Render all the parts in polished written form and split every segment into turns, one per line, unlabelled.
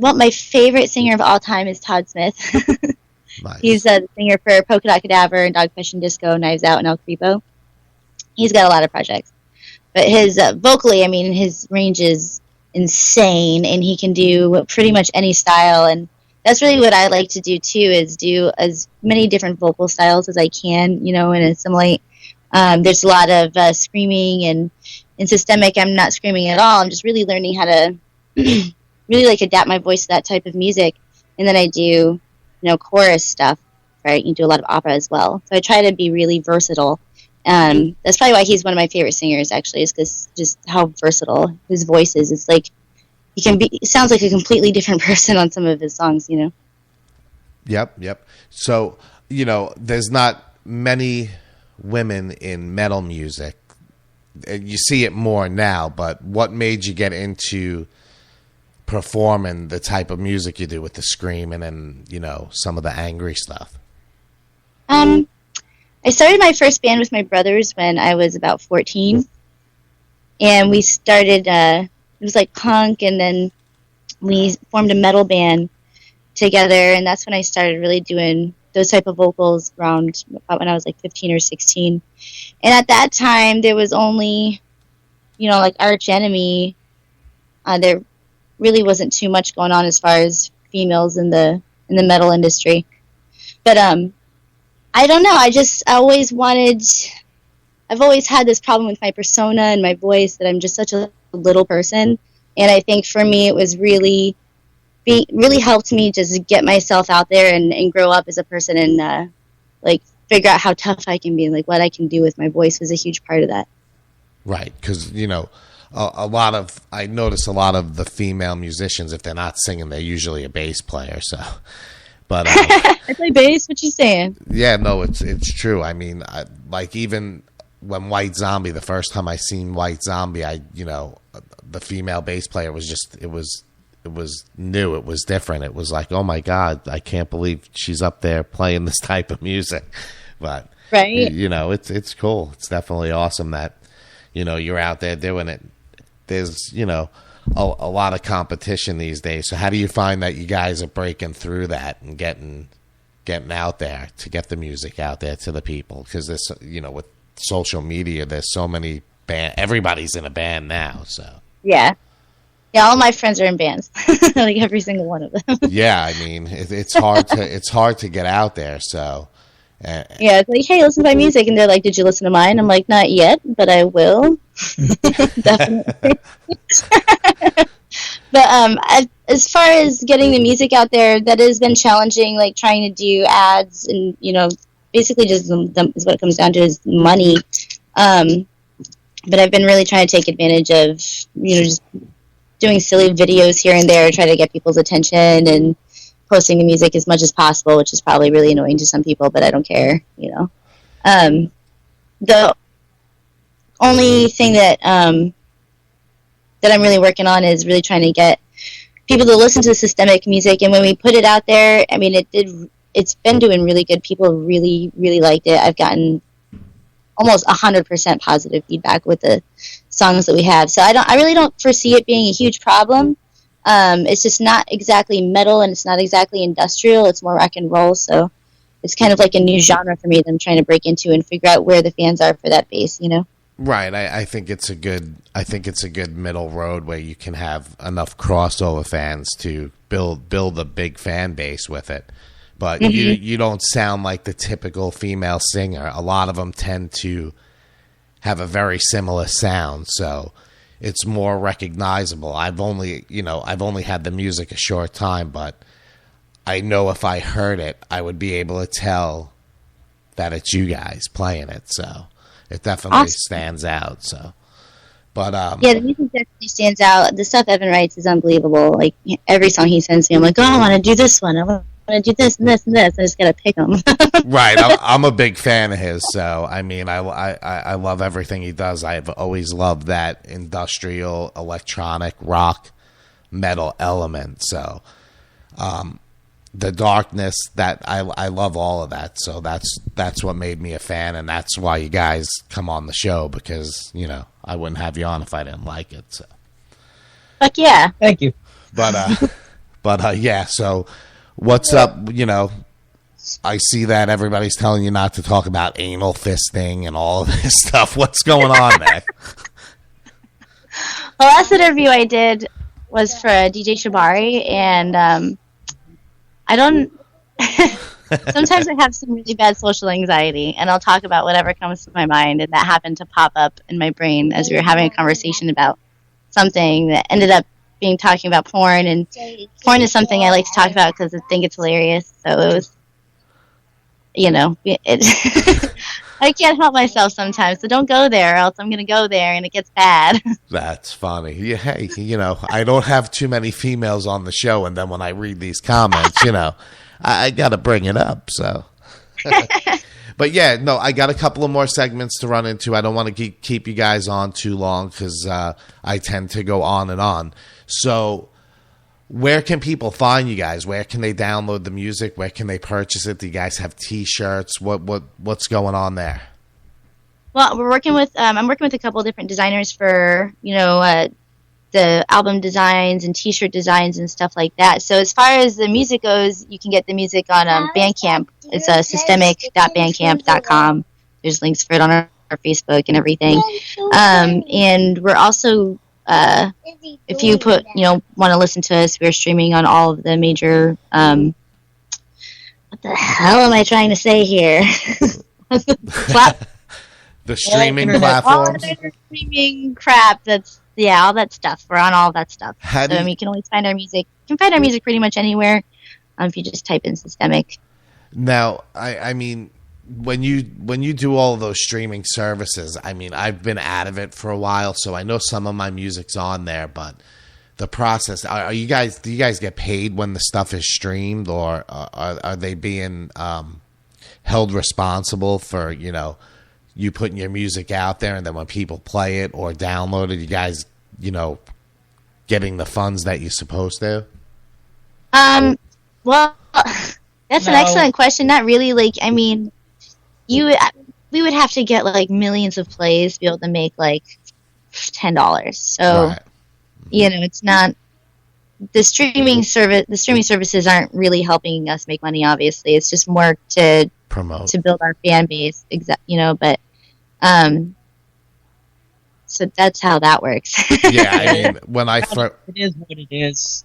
well, my favorite singer of all time is Todd Smith.
Nice.
He's the singer for Polka Dot Cadaver and Dogfish and Disco, Knives Out, and El Creepo. He's got a lot of projects. But his vocally, I mean, his range is insane, and he can do pretty much any style. And that's really what I like to do, too, is do as many different vocal styles as I can, you know, and assimilate. There's a lot of screaming, and in Systemic, I'm not screaming at all. I'm just really learning how to really, like, adapt my voice to that type of music. And then I do, you know, chorus stuff, right? You do a lot of opera as well. So I try to be really versatile. That's probably why he's one of my favorite singers, actually, is because just how versatile his voice is. It's like he sounds like a completely different person on some of his songs, you know?
Yep. So, you know, there's not many women in metal music. You see it more now, but what made you get into performing the type of music you do with the screaming and, you know, some of the angry stuff?
I started my first band with my brothers when I was about 14, and we started, it was like punk, and then we formed a metal band together, and that's when I started really doing those type of vocals around about when I was like 15 or 16. And at that time, there was only, you know, like Arch Enemy. There really wasn't too much going on as far as females in the metal industry. But I don't know. I've always had this problem with my persona and my voice, that I'm just such a little person. And I think for me, it was really helped me just get myself out there and grow up as a person, and like figure out how tough I can be, and like what I can do with my voice was a huge part of that. Right.
Because, you know, I notice a lot of the female musicians, if they're not singing, they're usually a bass player. So, but
I play bass. What you saying?
Yeah, no, it's true. I mean, like even when White Zombie, the first time I seen White Zombie, the female bass player was just, it was new. It was different. It was like, oh my God, I can't believe she's up there playing this type of music. But
right,
you know, it's cool. It's definitely awesome that, you know, you're out there doing it. There's, you know, a lot of competition these days. So how do you find that you guys are breaking through that and getting out there to get the music out there to the people? Because there's, you know, with social media, there's so many everybody's in a band now. So
yeah, all my friends are in bands, like every single one of them.
Yeah, I mean, it's hard to get out there. So
yeah, it's like, hey, listen to my music, and they're like, did you listen to mine? I'm like, not yet, but I will. Definitely. But as far as getting the music out there, that has been challenging, like trying to do ads, and, you know, basically just is what it comes down to, is money. But I've been really trying to take advantage of, you know, just doing silly videos here and there, try to get people's attention, and posting the music as much as possible, which is probably really annoying to some people, but I don't care, you know. The only thing that I'm really working on is really trying to get people to listen to Systemic music, and when we put it out there, I mean, it's been doing really good. People really, really liked it. I've gotten almost 100% positive feedback with the songs that we have. So I really don't foresee it being a huge problem. It's just not exactly metal, and it's not exactly industrial. It's more rock and roll. So it's kind of like a new genre for me that I'm trying to break into and figure out where the fans are for that bass, you know?
Right. I think it's a good middle road where you can have enough crossover fans to build a big fan base with it. But you don't sound like the typical female singer. A lot of them tend to have a very similar sound, so it's more recognizable. I've only had the music a short time, but I know if I heard it, I would be able to tell that it's you guys playing it. So it definitely stands out. So, but
yeah, the music definitely stands out. The stuff Evan writes is unbelievable. Like every song he sends me, I'm like, oh, I want to do this one. I want to do this and this and this. I just gotta pick them.
Right, I'm a big fan of his. So I mean, I love everything he does. I've always loved that industrial, electronic, rock, metal element. So the darkness, that I love all of that. So that's what made me a fan, and that's why you guys come on the show, because, you know, I wouldn't have you on if I didn't like it. So
fuck yeah,
thank you.
But But yeah, so what's up? You know, I see that everybody's telling you not to talk about anal fisting and all of this stuff. What's going on there?
The last interview I did was for DJ Shabari, and I don't. Sometimes I have some really bad social anxiety, and I'll talk about whatever comes to my mind, and that happened to pop up in my brain as we were having a conversation about something that ended up being talking about porn, and porn is something I like to talk about because I think it's hilarious. So it was, you know, I can't help myself sometimes, so don't go there, or else I'm going to go there and it gets bad.
That's funny. Yeah, hey, you know, I don't have too many females on the show, and then when I read these comments, you know, I got to bring it up. So, but yeah, no, I got a couple of more segments to run into. I don't want to keep you guys on too long because I tend to go on and on. So, where can people find you guys? Where can they download the music? Where can they purchase it? Do you guys have T-shirts? What's going on there?
Well, we're working with I'm working with a couple of different designers for the album designs and T-shirt designs and stuff like that. So as far as the music goes, you can get the music on Bandcamp. It's systemic.bandcamp.com. There's links for it on our Facebook and everything. And we're also if you want to listen to us, we're streaming on all of the major what the hell am I trying to say here?
The streaming platforms.
All the streaming crap. All that stuff. We're on all that stuff. You can always find our music. You can find our music pretty much anywhere if you just type in Systemic.
Now, I mean, when you do all of those streaming services, I mean, I've been out of it for a while, so I know some of my music's on there, but the process, do you guys get paid when the stuff is streamed, or are they being held responsible for, you putting your music out there, and then when people play it or download it, you guys, getting the funds that you're supposed to?
Well, that's an excellent question. Not really. I mean, we would have to get millions of plays to be able to make $10. So,
right.
It's not the streaming service. The streaming services aren't really helping us make money. Obviously, it's just more to
promote,
to build our fan base. But so that's how that works.
Yeah, I mean, when
it is what it is.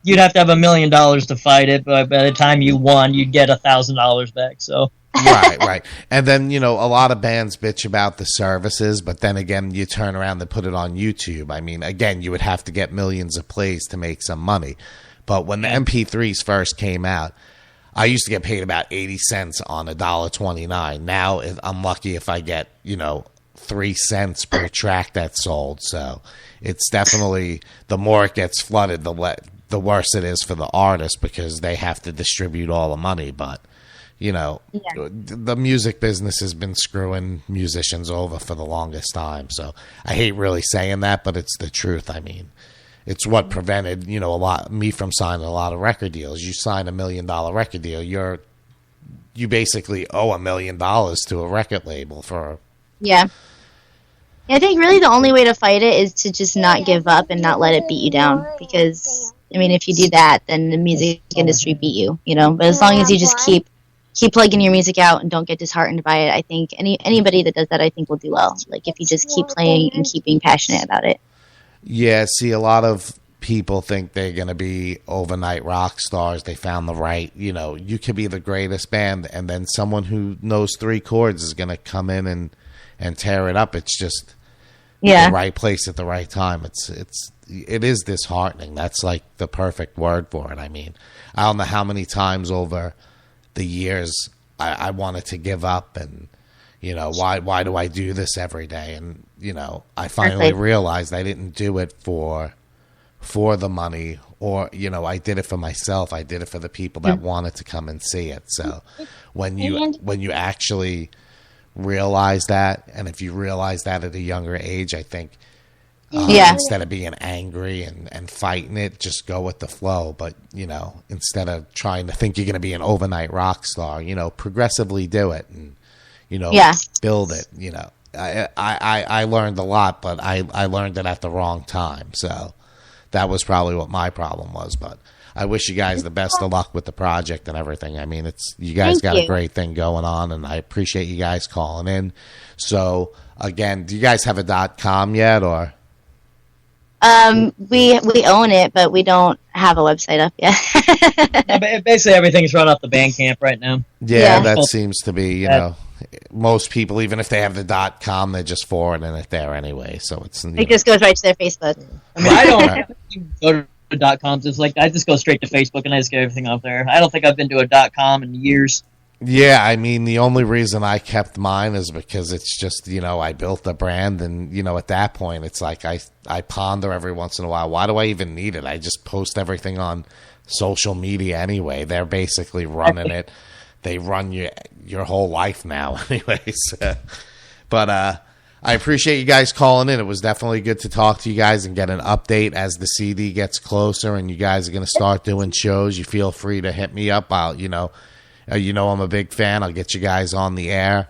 You'd have to have $1 million to fight it, but by the time you won, you'd get $1,000 back. So.
Right. And then, a lot of bands bitch about the services, but then again, you turn around and put it on YouTube. I mean, again, you would have to get millions of plays to make some money. But when the MP3s first came out, I used to get paid about 80 cents on $1.29. Now I'm lucky if I get, 3 cents per track that's sold. So it's definitely, the more it gets flooded, the worse it is for the artist because they have to distribute all the money. But, the music business has been screwing musicians over for the longest time. So I hate really saying that, but it's the truth. I mean, it's what prevented, me from signing a lot of record deals. You sign $1 million record deal, you basically owe $1 million to a record label for.
Yeah. I think really the only way to fight it is to just not give up and not let it beat you down. Because, I mean, if you do that, then the music industry beat you, But as long as you just keep plugging your music out and don't get disheartened by it, I think anybody that does that, I think, will do well. If you just keep playing and keep being passionate about it.
Yeah, see, a lot of people think they're going to be overnight rock stars. They found the right, you could be the greatest band, and then someone who knows 3 chords is going to come in and tear it up. It's just the right place at the right time. It is disheartening. That's the perfect word for it. I mean, I don't know how many times over the years I wanted to give up and, why do I do this every day? And, I finally realized I didn't do it for the money or, I did it for myself. I did it for the people that wanted to come and see it. So when you actually realize that, and if you realize that at a younger age, I think instead of being angry and fighting it, just go with the flow. But, instead of trying to think you're going to be an overnight rock star, progressively do it and, build it. I learned a lot, but I learned it at the wrong time. So that was probably what my problem was. But I wish you guys the best of luck with the project and everything. I mean, you guys got a great thing going on, and I appreciate you guys calling in. So again, do you guys have a .com yet, or?
We own it, but we don't have a website up yet.
Yeah, basically, everything's run off the Bandcamp right now.
Yeah, that seems to be, you know, most people, even if they have the .com, they're just forwarding it there anyway. So it
just goes right to their Facebook.
I mean, I don't go to .coms. It's like I just go straight to Facebook and I just get everything up there. I don't think I've been to a .com in years.
Yeah, I mean, the only reason I kept mine is because it's just, you know, I built the brand, and, you know, at that point, it's like I ponder every once in a while, why do I even need it? I just post everything on social media anyway. They're basically running it. They run your whole life now anyways. But I appreciate you guys calling in. It was definitely good to talk to you guys and get an update as the CD gets closer and you guys are going to start doing shows. You feel free to hit me up. I'm a big fan. I'll get you guys on the air.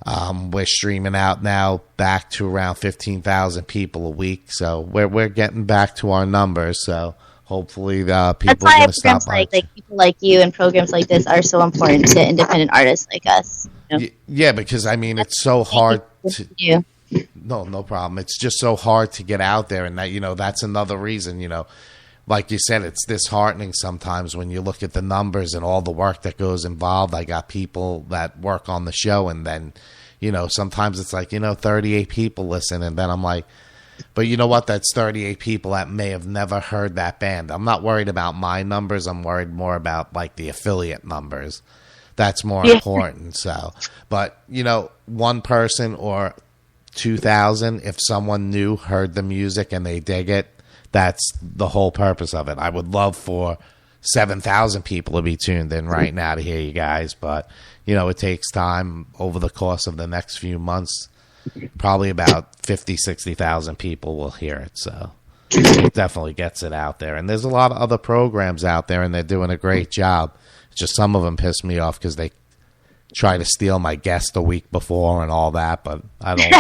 We're streaming out now back to around 15,000 people a week. So we're getting back to our numbers. So hopefully people are going to stop by.
Like people like you and programs like this are so important to independent artists like us. You know?
Yeah, because I mean, it's so hard to. No problem. It's just so hard to get out there, and that, you know, that's another reason, you know. Like you said, it's disheartening sometimes when you look at the numbers and all the work that goes involved. I got people that work on the show, and then, you know, sometimes it's like, you know, 38 people listen, and then I'm like, but you know what? That's 38 people that may have never heard that band. I'm not worried about my numbers. I'm worried more about, like, the affiliate numbers. That's more important. So, but, you know, one person or 2,000, if someone new heard the music and they dig it, that's the whole purpose of it. I would love for 7,000 people to be tuned in right now to hear you guys, but, you know, it takes time. Over the course of the next few months, probably about 50, 60,000 people will hear it, so it definitely gets it out there. And there's a lot of other programs out there, and they're doing a great job. It's just some of them piss me off because they try to steal my guest the week before and all that, but I don't...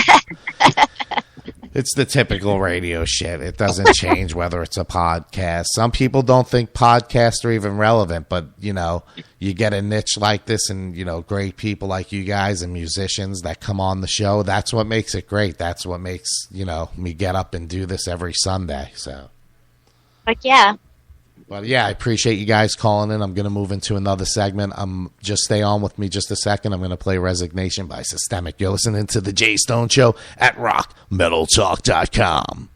It's the typical radio shit. It doesn't change whether it's a podcast. Some people don't think podcasts are even relevant, but, you know, you get a niche like this and, you know, great people like you guys and musicians that come on the show. That's what makes it great. That's what makes, you know, me get up and do this every Sunday. So,
But yeah.
But yeah, I appreciate you guys calling in. I'm going to move into another segment. Just stay on with me just a second. I'm going to play Resignation by Systemic. You're listening to The Jay Stone Show at rockmetaltalk.com.